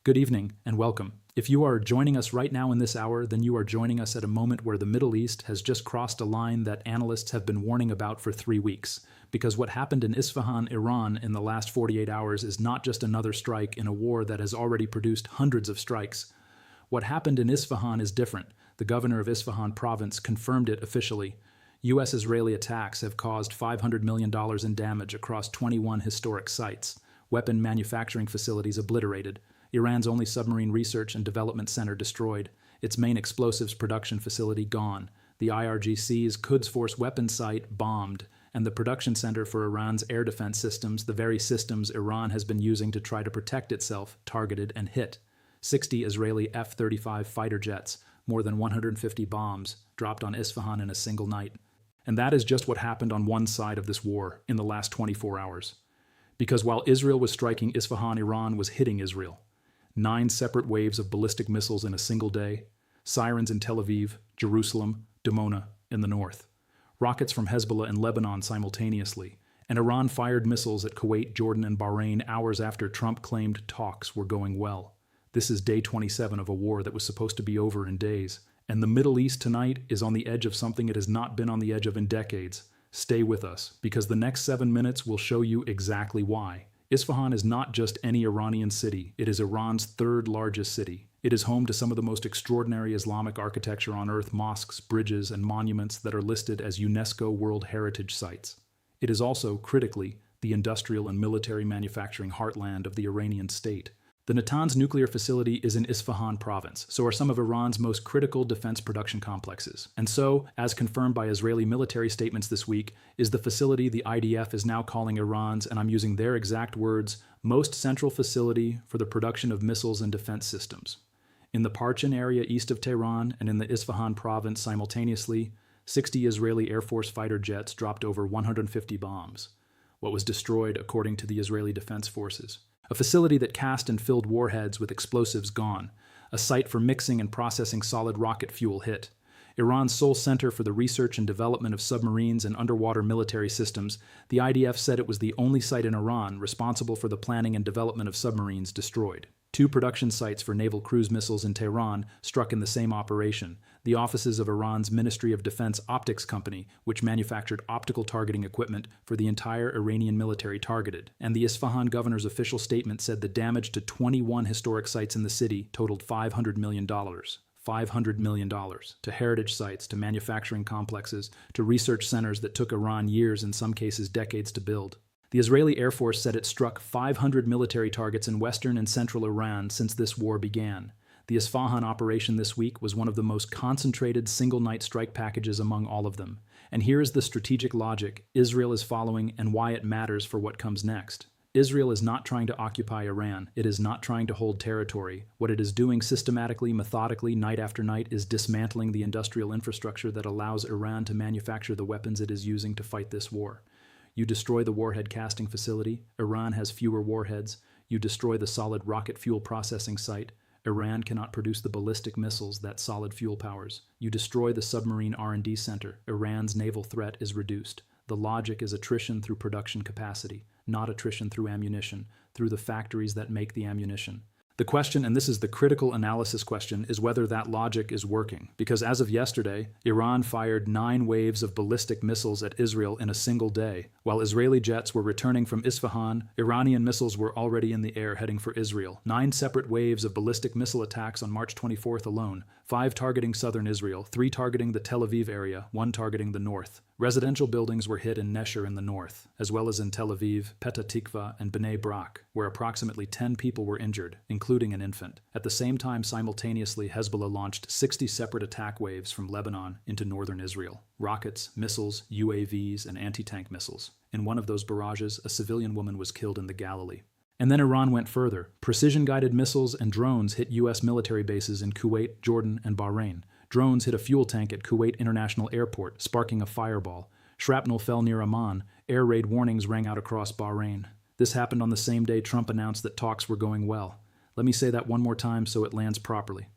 Good evening and welcome. If you are joining us right now in this hour, then you are joining us at a moment where the Middle East has just crossed a line that analysts have been warning about for 3 weeks. Because what happened in Isfahan, Iran in the last 48 hours is not just another strike in a war that has already produced hundreds of strikes. What happened in Isfahan is different. The governor of Isfahan province confirmed it officially. U.S.-Israeli attacks have caused $500 million in damage across 21 historic sites. Weapon manufacturing facilities obliterated. Iran's only submarine research and development center destroyed, its main explosives production facility gone, the IRGC's Quds Force weapons site bombed, and the production center for Iran's air defense systems, the very systems Iran has been using to try to protect itself, targeted and hit. 60 Israeli F-35 fighter jets, more than 150 bombs, dropped on Isfahan in a single night. And that is just what happened on one side of this war in the last 24 hours. Because while Israel was striking Isfahan, Iran was hitting Israel. 9 separate waves of ballistic missiles in a single day, sirens in Tel Aviv, Jerusalem, Dimona in the north, rockets from Hezbollah and Lebanon simultaneously, and Iran fired missiles at Kuwait, Jordan, and Bahrain hours after Trump claimed talks were going well. This is day 27 of a war that was supposed to be over in days, and the Middle East tonight is on the edge of something it has not been on the edge of in decades. Stay with us, because the next 7 minutes will show you exactly why. Isfahan is not just any Iranian city, it is Iran's 3rd largest city. It is home to some of the most extraordinary Islamic architecture on earth, mosques, bridges, and monuments that are listed as UNESCO World Heritage Sites. It is also, critically, the industrial and military manufacturing heartland of the Iranian state. The Natanz nuclear facility is in Isfahan province, so are some of Iran's most critical defense production complexes. And so, as confirmed by Israeli military statements this week, is the facility the IDF is now calling Iran's, and I'm using their exact words, most central facility for the production of missiles and defense systems. In the Parchin area east of Tehran and in the Isfahan province simultaneously, 60 Israeli Air Force fighter jets dropped over 150 bombs. What was destroyed, according to the Israeli Defense Forces. A facility that cast and filled warheads with explosives gone. A site for mixing and processing solid rocket fuel hit. Iran's sole center for the research and development of submarines and underwater military systems, the IDF said it was the only site in Iran responsible for the planning and development of submarines destroyed. 2 production sites for naval cruise missiles in Tehran struck in the same operation. The offices of Iran's Ministry of Defense Optics Company, which manufactured optical targeting equipment for the entire Iranian military targeted. And the Isfahan governor's official statement said the damage to 21 historic sites in the city totaled $500 million. $500 million to heritage sites, to manufacturing complexes, to research centers that took Iran years, in some cases decades, to build. The Israeli Air Force said it struck 500 military targets in western and central Iran since this war began. The Isfahan operation this week was one of the most concentrated single-night strike packages among all of them. And here is the strategic logic Israel is following and why it matters for what comes next. Israel is not trying to occupy Iran. It is not trying to hold territory. What it is doing systematically, methodically, night after night, is dismantling the industrial infrastructure that allows Iran to manufacture the weapons it is using to fight this war. You destroy the warhead casting facility, Iran has fewer warheads. You destroy the solid rocket fuel processing site, Iran cannot produce the ballistic missiles that solid fuel powers. You destroy the submarine R&D center, Iran's naval threat is reduced. The logic is attrition through production capacity, not attrition through ammunition, through the factories that make the ammunition. The question, and this is the critical analysis question, is whether that logic is working. Because as of yesterday, Iran fired 9 waves of ballistic missiles at Israel in a single day. While Israeli jets were returning from Isfahan, Iranian missiles were already in the air heading for Israel. 9 separate waves of ballistic missile attacks on March 24th alone. 5 targeting southern Israel, 3 targeting the Tel Aviv area, 1 targeting the north. Residential buildings were hit in Nesher in the north, as well as in Tel Aviv, Petah Tikva, and Bnei Brak, where approximately 10 people were injured, including an infant. At the same time, simultaneously, Hezbollah launched 60 separate attack waves from Lebanon into northern Israel. Rockets, missiles, UAVs, and anti-tank missiles. In one of those barrages, a civilian woman was killed in the Galilee. And then Iran went further. Precision-guided missiles and drones hit U.S. military bases in Kuwait, Jordan, and Bahrain. Drones hit a fuel tank at Kuwait International Airport, sparking a fireball. Shrapnel fell near Amman. Air raid warnings rang out across Bahrain. This happened on the same day Trump announced that talks were going well. Let me say that one more time so it lands properly.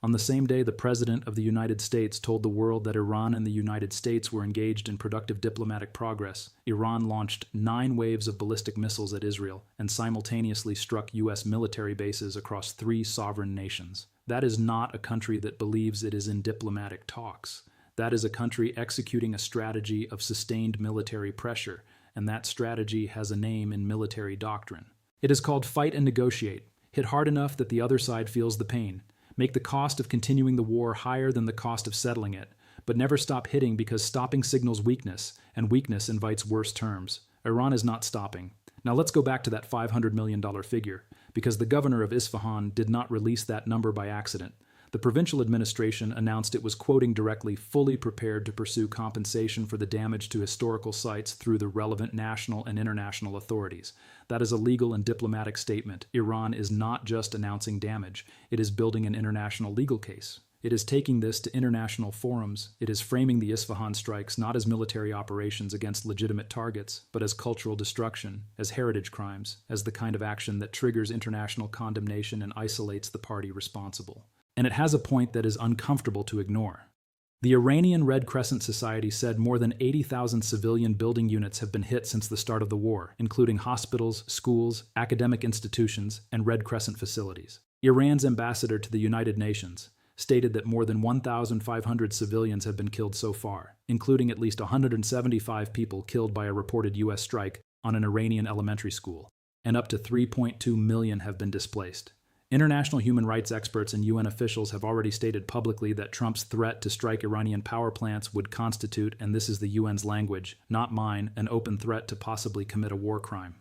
On the same day, the President of the United States told the world that Iran and the United States were engaged in productive diplomatic progress. Iran launched 9 waves of ballistic missiles at Israel and simultaneously struck U.S. military bases across 3 sovereign nations. That is not a country that believes it is in diplomatic talks. That is a country executing a strategy of sustained military pressure, and that strategy has a name in military doctrine. It is called fight and negotiate. Hit hard enough that the other side feels the pain. Make the cost of continuing the war higher than the cost of settling it, but never stop hitting because stopping signals weakness, and weakness invites worse terms. Iran is not stopping. Now let's go back to that $500 million figure, because the governor of Isfahan did not release that number by accident. The provincial administration announced it was quoting directly fully prepared to pursue compensation for the damage to historical sites through the relevant national and international authorities. That is a legal and diplomatic statement. Iran is not just announcing damage, it is building an international legal case. It is taking this to international forums. It is framing the Isfahan strikes not as military operations against legitimate targets, but as cultural destruction, as heritage crimes, as the kind of action that triggers international condemnation and isolates the party responsible. And it has a point that is uncomfortable to ignore. The Iranian Red Crescent Society said more than 80,000 civilian building units have been hit since the start of the war, including hospitals, schools, academic institutions, and Red Crescent facilities. Iran's ambassador to the United Nations stated that more than 1,500 civilians have been killed so far, including at least 175 people killed by a reported U.S. strike on an Iranian elementary school, and up to 3.2 million have been displaced. International human rights experts and UN officials have already stated publicly that Trump's threat to strike Iranian power plants would constitute, and this is the UN's language, not mine, an open threat to possibly commit a war crime.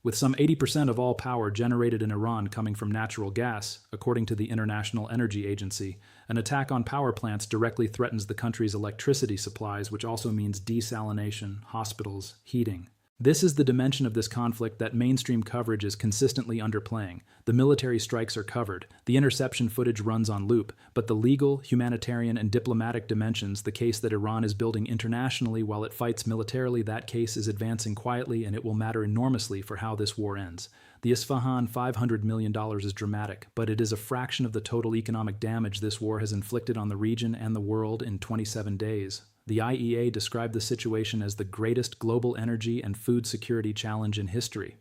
With some 80% of all power generated in Iran coming from natural gas, according to the International Energy Agency, an attack on power plants directly threatens the country's electricity supplies, which also means desalination, hospitals, heating. This is the dimension of this conflict that mainstream coverage is consistently underplaying. The military strikes are covered, the interception footage runs on loop, but the legal, humanitarian, and diplomatic dimensions, the case that Iran is building internationally while it fights militarily, that case is advancing quietly, and it will matter enormously for how this war ends. The Isfahan $500 million is dramatic, but it is a fraction of the total economic damage this war has inflicted on the region and the world in 27 days. The IEA described the situation as the greatest global energy and food security challenge in history.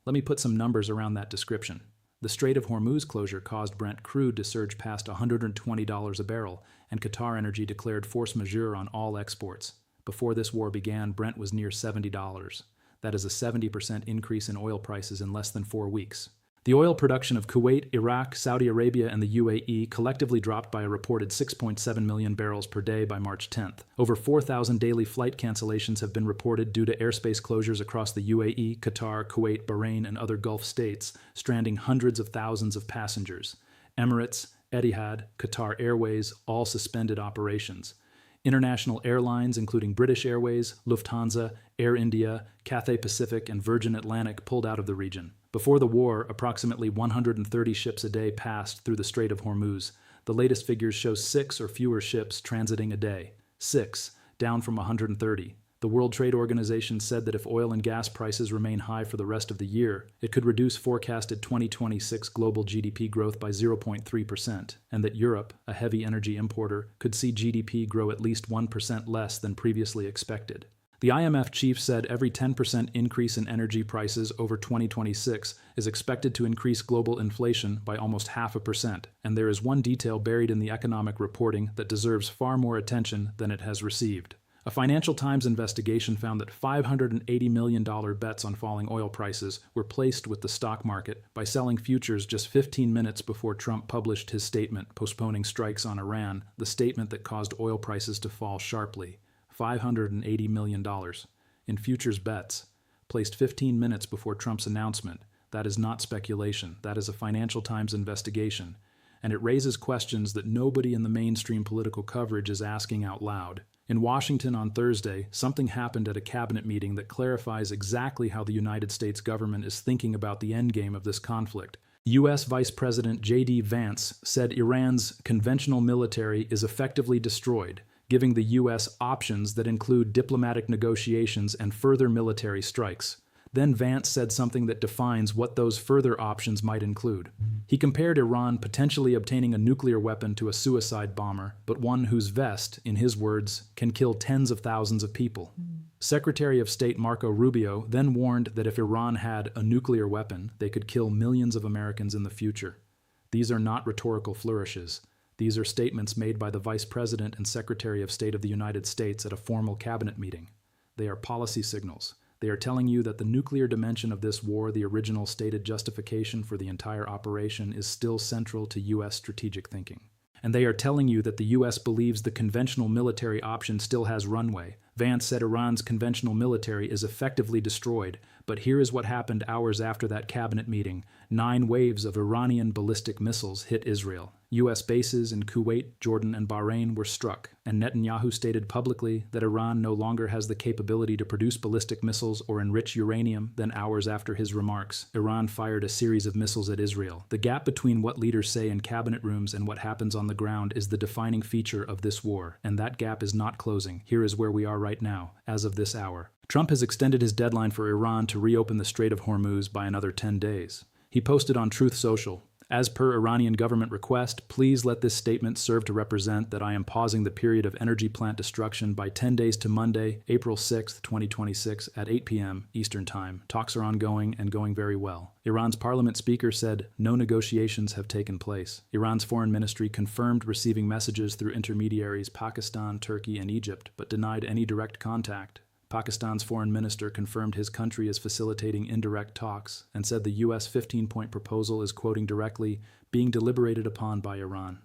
Let me put some numbers around that description. The Strait of Hormuz closure caused Brent crude to surge past $120 a barrel, and Qatar Energy declared force majeure on all exports. Before this war began, Brent was near $70. That is a 70% increase in oil prices in less than 4 weeks. The oil production of Kuwait, Iraq, Saudi Arabia, and the UAE collectively dropped by a reported 6.7 million barrels per day by March 10th. Over 4,000 daily flight cancellations have been reported due to airspace closures across the UAE, Qatar, Kuwait, Bahrain, and other Gulf states, stranding hundreds of thousands of passengers. Emirates, Etihad, Qatar Airways all suspended operations. International airlines, including British Airways, Lufthansa, Air India, Cathay Pacific, and Virgin Atlantic, pulled out of the region. Before the war, approximately 130 ships a day passed through the Strait of Hormuz. The latest figures show 6 or fewer ships transiting a day. 6, down from 130. The World Trade Organization said that if oil and gas prices remain high for the rest of the year, it could reduce forecasted 2026 global GDP growth by 0.3%, and that Europe, a heavy energy importer, could see GDP grow at least 1% less than previously expected. The IMF chief said every 10% increase in energy prices over 2026 is expected to increase global inflation by almost 0.5%, and there is one detail buried in the economic reporting that deserves far more attention than it has received. A Financial Times investigation found that $580 million bets on falling oil prices were placed with the stock market by selling futures just 15 minutes before Trump published his statement postponing strikes on Iran, the statement that caused oil prices to fall sharply. $580 million in futures bets, placed 15 minutes before Trump's announcement. That is not speculation. That is a Financial Times investigation. And it raises questions that nobody in the mainstream political coverage is asking out loud. In Washington on Thursday, something happened at a cabinet meeting that clarifies exactly how the United States government is thinking about the endgame of this conflict. U.S. Vice President J.D. Vance said Iran's conventional military is effectively destroyed, giving the U.S. options that include diplomatic negotiations and further military strikes. Then Vance said something that defines what those further options might include. He compared Iran potentially obtaining a nuclear weapon to a suicide bomber, but one whose vest, in his words, can kill tens of thousands of people. Secretary of State Marco Rubio then warned that if Iran had a nuclear weapon, they could kill millions of Americans in the future. These are not rhetorical flourishes. These are statements made by the Vice President and Secretary of State of the United States at a formal cabinet meeting. They are policy signals. They are telling you that the nuclear dimension of this war, the original stated justification for the entire operation, is still central to U.S. strategic thinking. And they are telling you that the U.S. believes the conventional military option still has runway. Vance said Iran's conventional military is effectively destroyed, but here is what happened hours after that cabinet meeting. 9 waves of Iranian ballistic missiles hit Israel. U.S. bases in Kuwait, Jordan, and Bahrain were struck, and Netanyahu stated publicly that Iran no longer has the capability to produce ballistic missiles or enrich uranium. Then hours after his remarks, Iran fired a series of missiles at Israel. The gap between what leaders say in cabinet rooms and what happens on the ground is the defining feature of this war, and that gap is not closing. Here is where we are right now, as of this hour. Trump has extended his deadline for Iran to reopen the Strait of Hormuz by another 10 days. He posted on Truth Social, "As per Iranian government request, please let this statement serve to represent that I am pausing the period of energy plant destruction by 10 days to Monday, April 6, 2026 at 8 p.m. Eastern Time. Talks are ongoing and going very well." Iran's parliament speaker said no negotiations have taken place. Iran's foreign ministry confirmed receiving messages through intermediaries Pakistan, Turkey, and Egypt, but denied any direct contact. Pakistan's foreign minister confirmed his country is facilitating indirect talks and said the U.S. 15-point proposal is, quoting directly, being deliberated upon by Iran.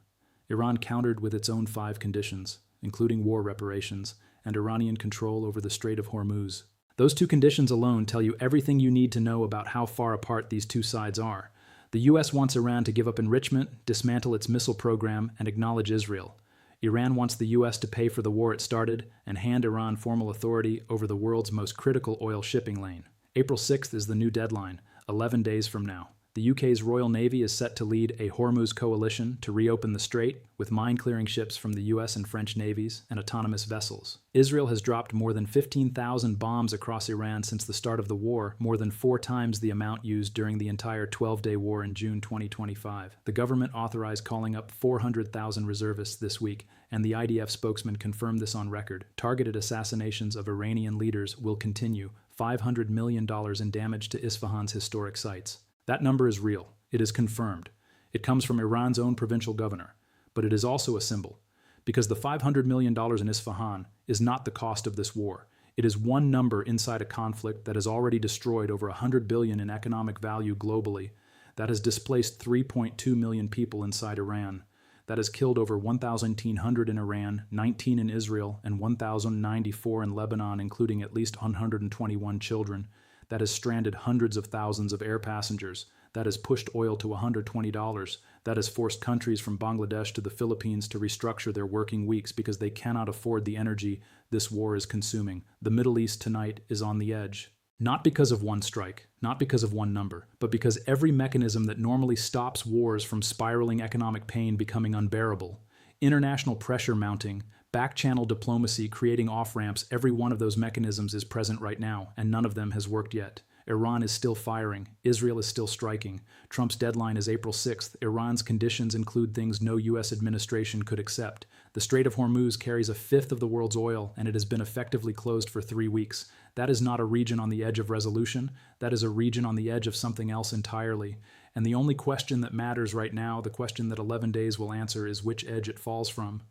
Iran countered with its own 5 conditions, including war reparations and Iranian control over the Strait of Hormuz. Those 2 conditions alone tell you everything you need to know about how far apart these 2 sides are. The U.S. wants Iran to give up enrichment, dismantle its missile program, and acknowledge Israel. Iran wants the U.S. to pay for the war it started and hand Iran formal authority over the world's most critical oil shipping lane. April 6th is the new deadline, 11 days from now. The UK's Royal Navy is set to lead a Hormuz coalition to reopen the strait, with mine-clearing ships from the US and French navies and autonomous vessels. Israel has dropped more than 15,000 bombs across Iran since the start of the war, more than 4 times the amount used during the entire 12-day war in June 2025. The government authorized calling up 400,000 reservists this week, and the IDF spokesman confirmed this on record. Targeted assassinations of Iranian leaders will continue. $500 million in damage to Isfahan's historic sites. That number is real. It is confirmed. It comes from Iran's own provincial governor. But it is also a symbol, because the $500 million in Isfahan is not the cost of this war. It is one number inside a conflict that has already destroyed over $100 billion in economic value globally, that has displaced 3.2 million people inside Iran, that has killed over 1,900 in Iran, 19 in Israel, and 1,094 in Lebanon, including at least 121 children, that has stranded hundreds of thousands of air passengers, that has pushed oil to $120, that has forced countries from Bangladesh to the Philippines to restructure their working weeks because they cannot afford the energy this war is consuming. The Middle East tonight is on the edge. Not because of one strike, not because of one number, but because every mechanism that normally stops wars from spiraling economic pain becoming unbearable, international pressure mounting, back-channel diplomacy creating off-ramps, every one of those mechanisms is present right now, and none of them has worked yet. Iran is still firing. Israel is still striking. Trump's deadline is April 6th. Iran's conditions include things no U.S. administration could accept. The Strait of Hormuz carries a fifth of the world's oil, and it has been effectively closed for 3 weeks. That is not a region on the edge of resolution. That is a region on the edge of something else entirely. And the only question that matters right now, the question that 11 days will answer, is which edge it falls from.